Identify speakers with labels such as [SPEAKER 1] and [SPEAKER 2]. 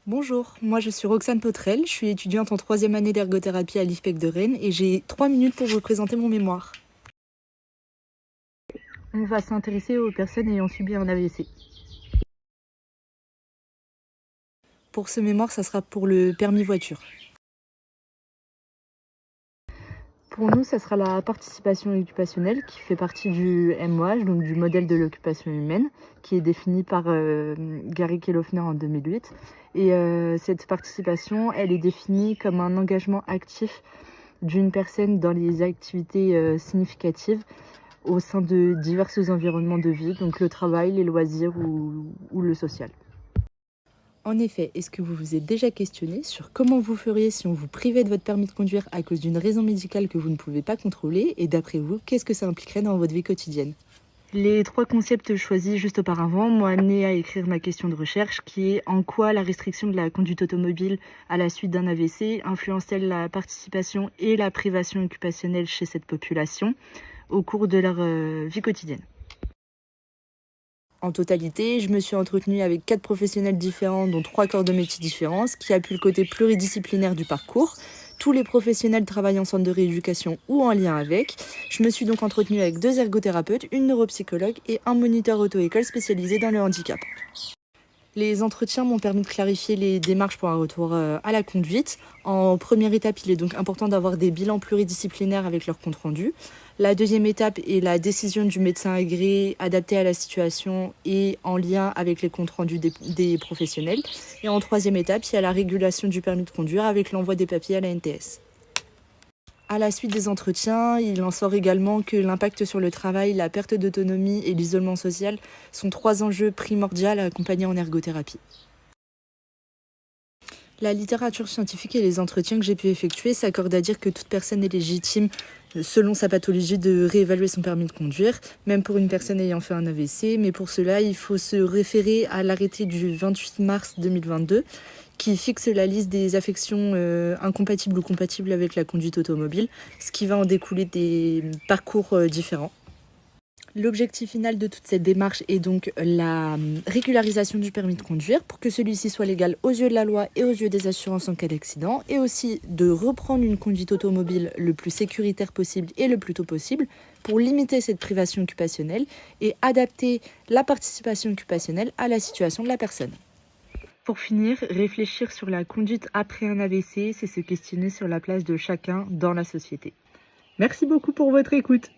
[SPEAKER 1] Bonjour, moi je suis Roxane Potrel, je suis étudiante en troisième année d'ergothérapie à l'IFPEC de Rennes et j'ai 3 minutes pour vous présenter mon mémoire. On va s'intéresser aux personnes ayant subi un AVC. Pour ce mémoire, ça sera pour le permis voiture. Pour nous, ça sera la participation occupationnelle qui fait partie du MOH, donc du modèle de l'occupation humaine, qui est défini par Gary Kelofner en 2008. Et cette participation, elle est définie comme un engagement actif d'une personne dans les activités significatives au sein de divers environnements de vie, donc le travail, les loisirs ou le social. En effet, est-ce que vous vous êtes déjà questionné sur comment vous feriez si on vous privait de votre permis de conduire à cause d'une raison médicale que vous ne pouvez pas contrôler? Et d'après vous, qu'est-ce que ça impliquerait dans votre vie quotidienne? Les 3 concepts choisis juste auparavant m'ont amené à écrire ma question de recherche qui est: en quoi la restriction de la conduite automobile à la suite d'un AVC influence-t-elle la participation et la privation occupationnelle chez cette population au cours de leur vie quotidienne? En totalité, je me suis entretenue avec 4 professionnels différents, dont 3 corps de métiers différents, ce qui appuie le côté pluridisciplinaire du parcours. Tous les professionnels travaillent en centre de rééducation ou en lien avec. Je me suis donc entretenue avec 2 ergothérapeutes, une neuropsychologue et un moniteur auto-école spécialisé dans le handicap. Les entretiens m'ont permis de clarifier les démarches pour un retour à la conduite. En première étape, il est donc important d'avoir des bilans pluridisciplinaires avec leur compte-rendu. La deuxième étape est la décision du médecin agréé adaptée à la situation et en lien avec les comptes rendus des professionnels. Et en troisième étape, il y a la régulation du permis de conduire avec l'envoi des papiers à la NTS. À la suite des entretiens, il en sort également que l'impact sur le travail, la perte d'autonomie et l'isolement social sont 3 enjeux primordiaux à accompagner en ergothérapie. La littérature scientifique et les entretiens que j'ai pu effectuer s'accordent à dire que toute personne est légitime, selon sa pathologie, de réévaluer son permis de conduire, même pour une personne ayant fait un AVC. Mais pour cela, il faut se référer à l'arrêté du 28 mars 2022 qui fixe la liste des affections incompatibles ou compatibles avec la conduite automobile, ce qui va en découler des parcours différents. L'objectif final de toute cette démarche est donc la régularisation du permis de conduire pour que celui-ci soit légal aux yeux de la loi et aux yeux des assurances en cas d'accident, et aussi de reprendre une conduite automobile le plus sécuritaire possible et le plus tôt possible pour limiter cette privation occupationnelle et adapter la participation occupationnelle à la situation de la personne. Pour finir, réfléchir sur la conduite après un AVC, c'est se questionner sur la place de chacun dans la société. Merci beaucoup pour votre écoute.